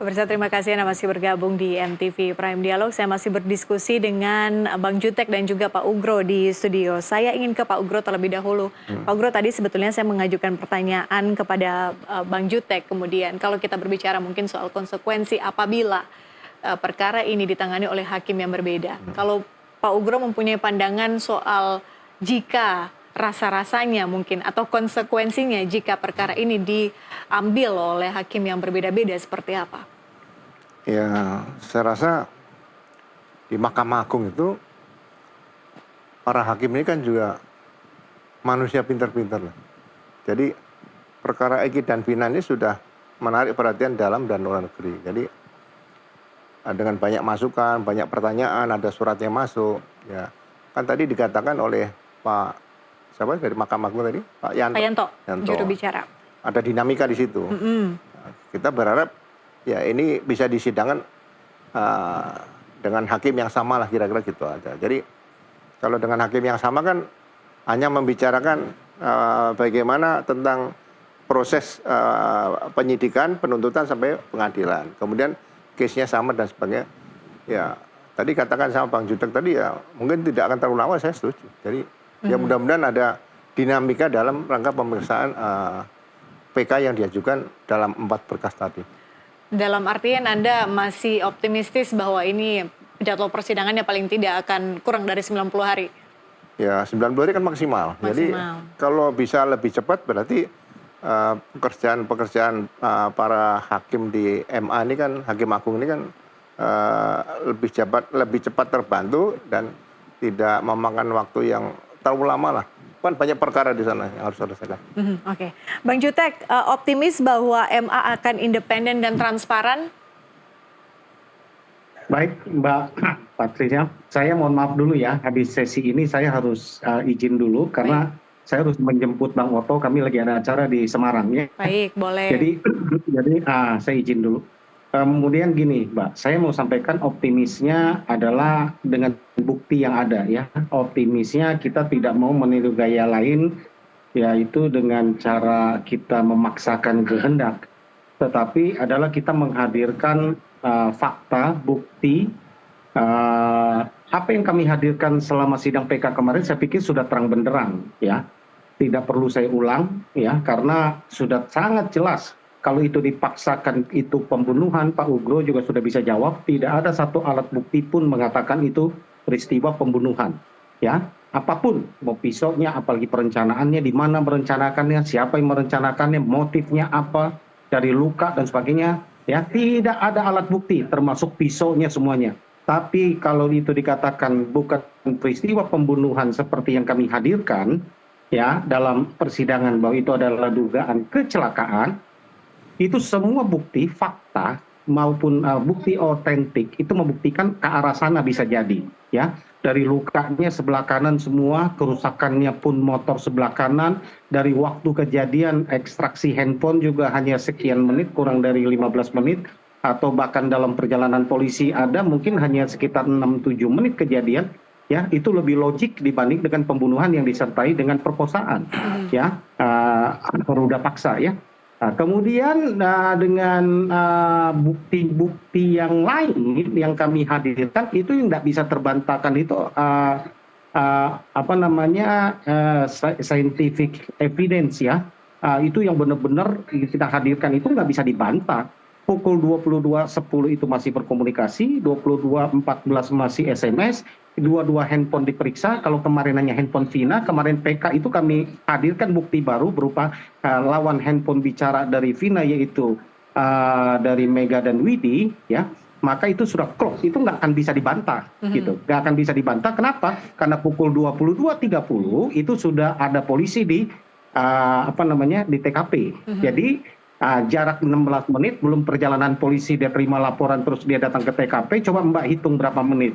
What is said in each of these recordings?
Pemirsa, terima kasih Anda masih bergabung di MTV Prime Dialog. Saya masih berdiskusi dengan Bang Jutek dan juga Pak Ugro di studio. Saya ingin ke Pak Ugro terlebih dahulu. Pak Ugro, tadi sebetulnya saya mengajukan pertanyaan kepada Bang Jutek. Kemudian kalau kita berbicara mungkin soal konsekuensi apabila perkara ini ditangani oleh hakim yang berbeda. Kalau Pak Ugro mempunyai pandangan soal jika rasa-rasanya mungkin atau konsekuensinya jika perkara ini diambil oleh hakim yang berbeda-beda seperti apa? Ya, saya rasa di Mahkamah Agung itu para hakim ini kan juga manusia pintar-pintar lah. Jadi perkara Eki dan Vina ini sudah menarik perhatian dalam dan luar negeri. Jadi dengan banyak masukan, banyak pertanyaan, ada suratnya masuk. Ya, kan tadi dikatakan oleh Pak siapa dari Mahkamah Agung tadi, Pak Yanto. Juru bicara. Ada dinamika di situ. Kita berharap ya ini bisa disidangkan dengan hakim yang sama lah, kira-kira gitu aja. Jadi kalau dengan hakim yang sama kan hanya membicarakan bagaimana tentang proses penyidikan, penuntutan sampai pengadilan. Kemudian case-nya sama dan sebagainya. Ya, tadi katakan sama Bang Jutek tadi ya mungkin tidak akan terlalu lama, saya setuju. Jadi ya mudah-mudahan ada dinamika dalam rangka pemeriksaan PK yang diajukan dalam 4 berkas tadi. Dalam artian Anda masih optimistis bahwa ini jadwal persidangannya paling tidak akan kurang dari 90 hari? Ya, 90 hari kan maksimal. Jadi kalau bisa lebih cepat berarti pekerjaan para hakim di MA ini kan, Hakim Agung ini kan lebih cepat terbantu dan tidak memakan waktu yang terlalu lama lah. Kan banyak perkara di sana yang harus diselesaikan. Oke. Bang Jutek, optimis bahwa MA akan independen dan transparan? Baik, Mbak Patricia, saya mohon maaf dulu ya, habis sesi ini saya harus izin dulu karena saya harus menjemput Bang Otto, kami lagi ada acara di Semarang ya. Baik, boleh. Jadi saya izin dulu. Kemudian gini, Mbak, saya mau sampaikan optimisnya adalah dengan bukti yang ada ya. Optimisnya kita tidak mau meniru gaya lain, yaitu dengan cara kita memaksakan kehendak. Tetapi adalah kita menghadirkan fakta, bukti. Apa yang kami hadirkan selama sidang PK kemarin saya pikir sudah terang benderang ya. Tidak perlu saya ulang ya, karena sudah sangat jelas. Kalau itu dipaksakan itu pembunuhan, Pak Ugro juga sudah bisa jawab, tidak ada satu alat bukti pun mengatakan itu peristiwa pembunuhan. Ya, apapun, mau pisaunya, apalagi perencanaannya, di mana merencanakannya, siapa yang merencanakannya, motifnya apa, dari luka dan sebagainya, ya tidak ada alat bukti, termasuk pisaunya semuanya. Tapi kalau itu dikatakan bukan peristiwa pembunuhan seperti yang kami hadirkan, ya dalam persidangan bahwa itu adalah dugaan kecelakaan. Itu semua bukti, fakta maupun bukti otentik itu membuktikan ke arah sana bisa jadi. Ya, dari lukanya sebelah kanan semua, kerusakannya pun motor sebelah kanan, dari waktu kejadian ekstraksi handphone juga hanya sekian menit, kurang dari 15 menit, atau bahkan dalam perjalanan polisi ada mungkin hanya sekitar 6-7 menit kejadian. Ya, itu lebih logik dibanding dengan pembunuhan yang disertai dengan perkosaan, ya, peruda paksa, ya. Kemudian dengan bukti-bukti yang lain yang kami hadirkan itu yang tidak bisa terbantahkan itu scientific evidence ya, itu yang benar-benar kita hadirkan itu nggak bisa dibantah. Pukul 22.10 itu masih berkomunikasi, 22.14 masih SMS, dua handphone diperiksa. Kalau kemarin hanya handphone Vina, kemarin PK itu kami hadirkan bukti baru berupa lawan handphone bicara dari Vina, yaitu dari Mega dan Widi, ya. Maka itu sudah close, itu nggak akan bisa dibantah, gitu. Nggak akan bisa dibantah. Kenapa? Karena pukul 22.30 itu sudah ada polisi di di TKP. Jadi jarak 16 menit, belum perjalanan polisi, dia terima laporan terus dia datang ke TKP, coba Mbak hitung berapa menit.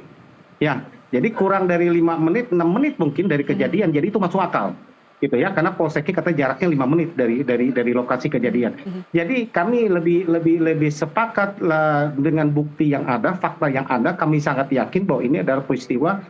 Ya, jadi kurang dari 5 menit, 6 menit mungkin dari kejadian, jadi itu masuk akal. Gitu ya, karena Polseknya kata jaraknya 5 menit dari lokasi kejadian. Jadi kami lebih sepakat dengan bukti yang ada, fakta yang ada, kami sangat yakin bahwa ini adalah peristiwa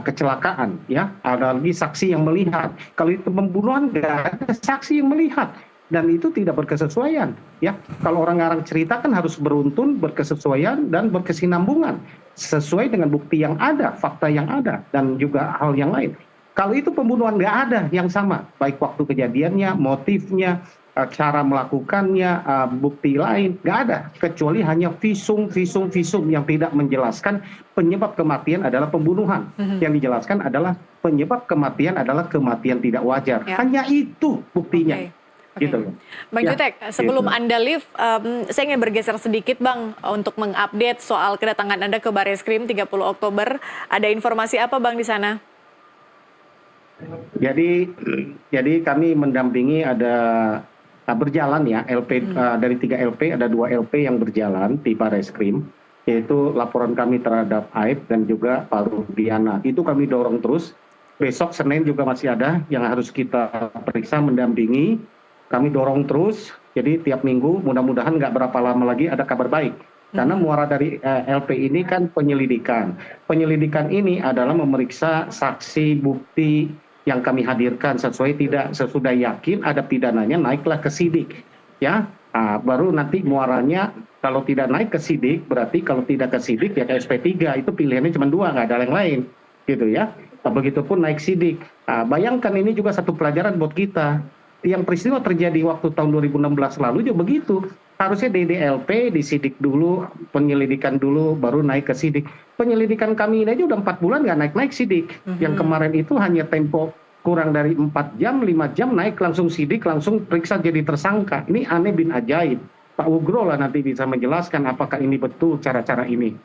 kecelakaan, ya. Ada lagi saksi yang melihat. Kalau itu pembunuhan, nggak ada saksi yang melihat. dan itu tidak berkesesuaian. Ya, kalau orang ngarang cerita kan harus beruntun, berkesesuaian dan berkesinambungan sesuai dengan bukti yang ada, fakta yang ada, dan juga hal yang lain. Kalau itu pembunuhan nggak ada yang sama, baik waktu kejadiannya, motifnya, cara melakukannya, bukti lain, nggak ada. Kecuali hanya visum yang tidak menjelaskan penyebab kematian adalah pembunuhan. Yang dijelaskan adalah penyebab kematian adalah kematian tidak wajar. Ya. Hanya itu buktinya. Oke. Gitu. Bang Ya, Jutek, sebelum gitu. Anda leave, saya ingin bergeser sedikit Bang untuk mengupdate soal kedatangan Anda ke Bareskrim 30 Oktober. Ada informasi apa Bang di sana? Jadi kami mendampingi ada berjalan ya LP dari 3 LP ada 2 LP yang berjalan di Bareskrim, yaitu laporan kami terhadap Aib dan juga Pak Rudiana. Itu kami dorong terus. Besok Senin juga masih ada yang harus kita periksa mendampingi. Kami dorong terus. Jadi tiap minggu mudah-mudahan nggak berapa lama lagi ada kabar baik. Karena muara dari LP ini kan penyelidikan. Penyelidikan ini adalah memeriksa saksi, bukti yang kami hadirkan sesuai tidak sesudah yakin ada pidananya naiklah ke sidik. Ya, baru nanti muaranya kalau tidak naik ke sidik berarti kalau tidak ke sidik ya ke SP3 itu pilihannya cuma 2 nggak ada yang lain gitu ya. Begitupun naik sidik. Bayangkan ini juga satu pelajaran buat kita. Yang peristiwa terjadi waktu tahun 2016 lalu juga begitu. Harusnya DDLP disidik dulu, penyelidikan dulu, baru naik ke sidik. Penyelidikan kami ini aja udah 4 bulan nggak naik-naik sidik. Yang kemarin itu hanya tempo kurang dari 4 jam, 5 jam naik langsung sidik, langsung periksa jadi tersangka. Ini aneh bin ajaib. Pak Ugro lah nanti bisa menjelaskan apakah ini betul cara-cara ini.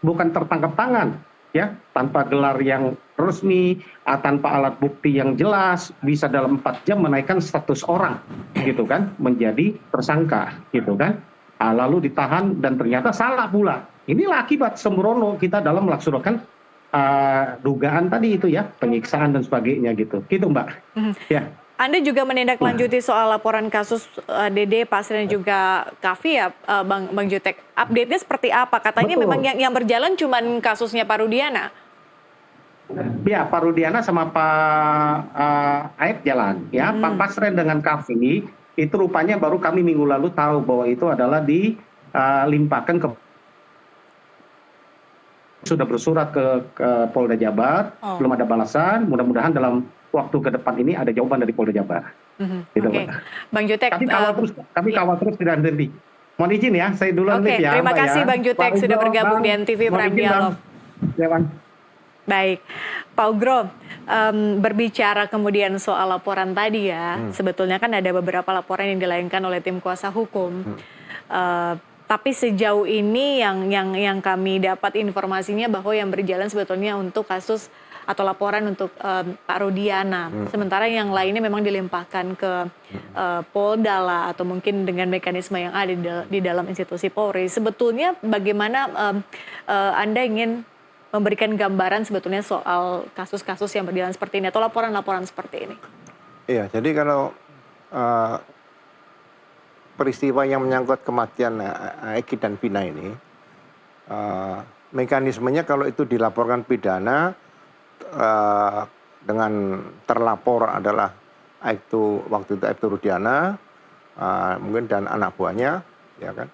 Bukan tertangkap tangan, ya, tanpa gelar yang resmi, tanpa alat bukti yang jelas, bisa dalam 4 jam menaikkan status orang, gitu kan, menjadi tersangka, gitu kan. Lalu ditahan dan ternyata salah pula. Inilah akibat sembrono kita dalam melaksanakan dugaan tadi itu ya, penyiksaan dan sebagainya gitu. Gitu Mbak. Ya. Anda juga menindaklanjuti soal laporan kasus Dede, Pasri dan juga Kavi ya, Bang Jutek. Update-nya seperti apa? Katanya Betul. memang yang berjalan cuma kasusnya Pak Rudiana. Ya, Pak Rudiana sama Pak Aib jalan. Ya, Pak Pasren dengan Kavi itu rupanya baru kami minggu lalu tahu bahwa itu adalah dilimpahkan ke sudah bersurat ke Polda Jabar, belum ada balasan. Mudah-mudahan dalam waktu ke depan ini ada jawaban dari Polda Jabar. Gitu, Oke, Mbak. Bang Jutek. Kami kawal terus tidak berhenti. Mohon izin ya, saya duluan Oke, live ya. terima Mbak, kasih ya. Bang Jutek Pak sudah Ugro, bergabung Bang. di NTV Mohon Prime izin, Bang. Dialog. Ya, Bang. Baik, Pak Ugro, berbicara kemudian soal laporan tadi ya, sebetulnya kan ada beberapa laporan yang dilayangkan oleh tim kuasa hukum. Tapi sejauh ini yang kami dapat informasinya bahwa yang berjalan sebetulnya untuk kasus atau laporan untuk Pak Rudiana. Sementara yang lainnya memang dilimpahkan ke Polda lah, atau mungkin dengan mekanisme yang ada di dalam institusi Polri. Sebetulnya bagaimana Anda ingin memberikan gambaran sebetulnya soal kasus-kasus yang berjalan seperti ini atau laporan-laporan seperti ini? Iya, jadi kalau peristiwa yang menyangkut kematian Eki dan Vina ini, mekanismenya kalau itu dilaporkan pidana dengan terlapor adalah waktu itu Aibtu Rudiana, mungkin dan anak buahnya, ya kan?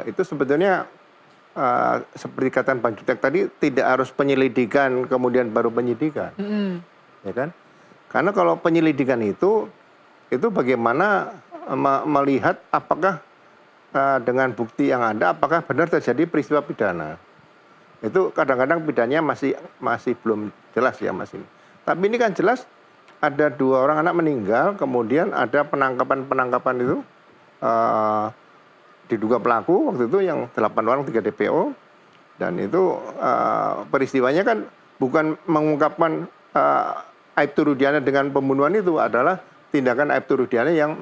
Itu sebetulnya seperti kata Bang Jutek tadi, tidak harus penyelidikan kemudian baru penyidikan, ya kan? Karena kalau penyelidikan itu bagaimana melihat apakah dengan bukti yang ada, apakah benar terjadi peristiwa pidana. Itu kadang-kadang pidananya masih belum jelas ya masih. Tapi ini kan jelas ada 2 orang anak meninggal, kemudian ada penangkapan itu diduga pelaku waktu itu yang 8 orang 3 DPO, dan itu peristiwanya kan bukan mengungkapkan Aibtu Rudiana dengan pembunuhan, itu adalah tindakan Aibtu Rudiana yang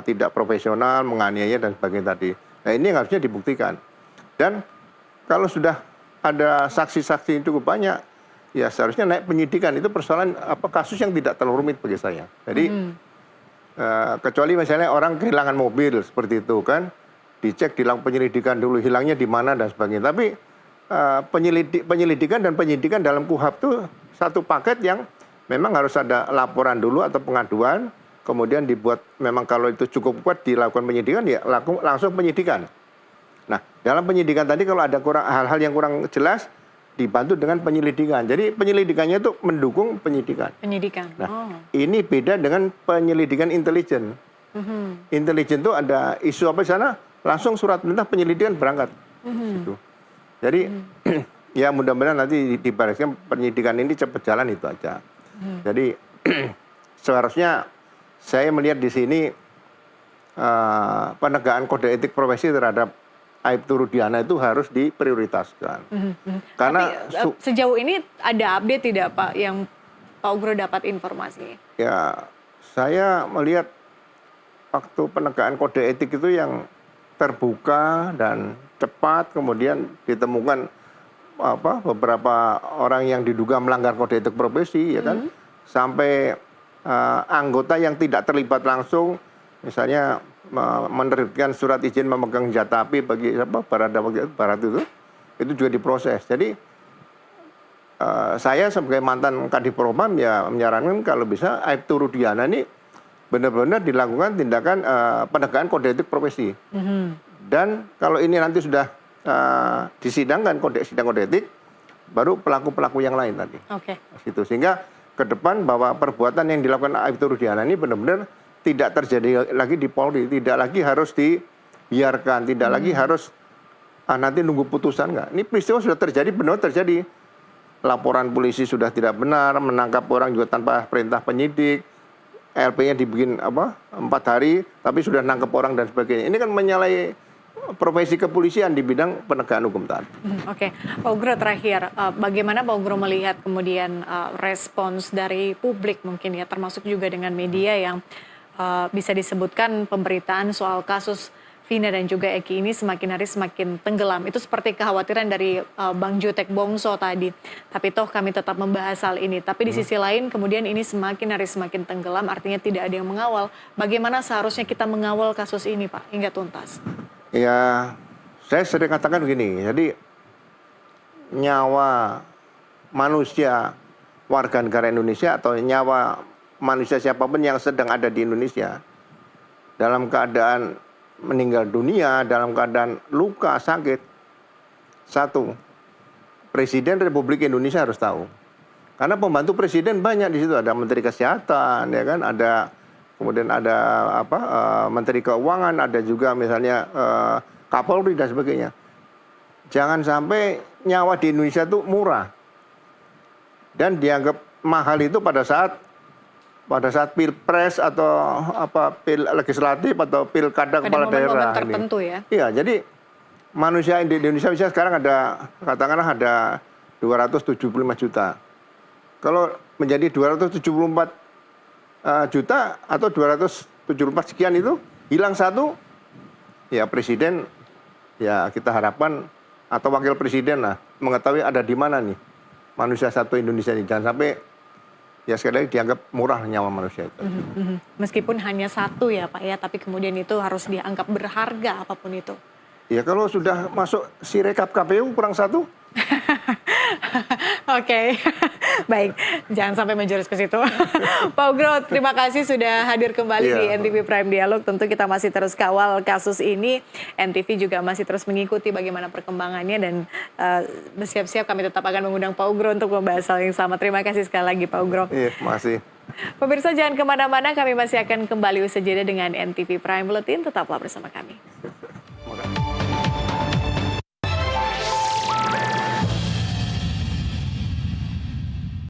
tidak profesional, menganiaya dan sebagainya tadi. Nah ini yang harusnya dibuktikan. Dan kalau sudah ada saksi-saksi cukup banyak, ya seharusnya naik penyidikan. Itu persoalan kasus yang tidak terlalu rumit bagi saya. Jadi kecuali misalnya orang kehilangan mobil seperti itu kan, dicek dilakukan penyelidikan dulu hilangnya di mana dan sebagainya. Tapi penyelidikan dan penyidikan dalam KUHAP itu satu paket yang memang harus ada laporan dulu atau pengaduan, kemudian dibuat memang kalau itu cukup kuat dilakukan penyidikan, ya langsung penyidikan. Nah, dalam penyidikan tadi kalau ada hal-hal yang kurang jelas, dibantu dengan penyelidikan. Jadi penyelidikannya itu mendukung penyidikan. Penyidikan. Nah, ini beda dengan penyelidikan intelijen. Intelijen itu ada isu apa di sana, langsung surat perintah penyelidikan berangkat. Gitu. Jadi ya mudah-mudahan nanti dibariskan penyidikan ini cepat jalan itu aja. Jadi seharusnya saya melihat di sini penegakan kode etik profesi terhadap Aibtu Rudiana itu harus diprioritaskan. Karena tapi, sejauh ini ada update tidak Pak yang Pak Ugro dapat informasi? Ya, saya melihat waktu penegakan kode etik itu yang terbuka dan cepat, kemudian ditemukan beberapa orang yang diduga melanggar kode etik profesi, ya kan, sampai anggota yang tidak terlibat langsung, misalnya menerbitkan surat izin memegang senjata api bagi Barat itu juga diproses. Jadi saya sebagai mantan Kadif Propam ya menyarankan kalau bisa Aibtu Rudiana ini benar-benar dilakukan tindakan penegakan kode etik profesi. Dan kalau ini nanti sudah disidangkan sidang kode etik, baru pelaku-pelaku yang lain tadi. Oke. Gitu. Sehingga ke depan bahwa perbuatan yang dilakukan Aibtu Rudiana ini benar-benar tidak terjadi lagi di Polri, tidak lagi harus dibiarkan, tidak lagi harus nanti nunggu putusan enggak. Ini peristiwa sudah terjadi, benar terjadi. Laporan polisi sudah tidak benar, menangkap orang juga tanpa perintah penyidik, LP-nya dibikin 4 hari, tapi sudah nangkep orang dan sebagainya. Ini kan menyalahi profesi kepolisian di bidang penegakan hukum tadi. Oke, Pak Ugro terakhir, bagaimana Pak Ugro melihat kemudian respons dari publik mungkin ya, termasuk juga dengan media yang bisa disebutkan pemberitaan soal kasus Vina dan juga Eki ini semakin hari semakin tenggelam. Itu seperti kekhawatiran dari Bang Jutek Bongso tadi. Tapi toh kami tetap membahas hal ini. Tapi di sisi lain kemudian ini semakin hari semakin tenggelam, artinya tidak ada yang mengawal. Bagaimana seharusnya kita mengawal kasus ini Pak hingga tuntas? Ya, saya sering katakan begini, jadi nyawa manusia warga negara Indonesia atau nyawa manusia siapapun yang sedang ada di Indonesia dalam keadaan meninggal dunia, dalam keadaan luka, sakit, satu, Presiden Republik Indonesia harus tahu. Karena pembantu Presiden banyak di situ, ada Menteri Kesehatan, ya kan, ada kemudian ada Menteri Keuangan, ada juga misalnya Kapolri dan sebagainya. Jangan sampai nyawa di Indonesia itu murah dan dianggap mahal itu pada saat pilpres atau pil legislatif atau pilkada kepala daerah tertentu ini. Ya. Iya, jadi manusia di Indonesia bisa sekarang ada katakanlah ada 275 juta. Kalau menjadi 274 juta atau 274 sekian itu hilang satu, ya presiden ya kita harapkan atau wakil presiden lah mengetahui ada di mana nih manusia satu Indonesia ini. Jangan sampai ya sekali lagi dianggap murah nyawa manusia itu. Meskipun hanya satu ya Pak ya, tapi kemudian itu harus dianggap berharga apapun itu. Ya kalau sudah masuk Sirekap KPU kurang satu. Oke, baik, jangan sampai menjurus ke situ. Pak Ugro, terima kasih sudah hadir kembali di NTV Prime Dialog. Tentu kita masih terus kawal kasus ini. NTV juga masih terus mengikuti bagaimana perkembangannya dan bersiap-siap kami tetap akan mengundang Pak Ugro untuk membahas hal yang sama. Terima kasih sekali lagi Pak Ugro. Iya, makasih. Pemirsa jangan kemana-mana, kami masih akan kembali usai jeda dengan NTV Prime Bulletin. Tetaplah bersama kami.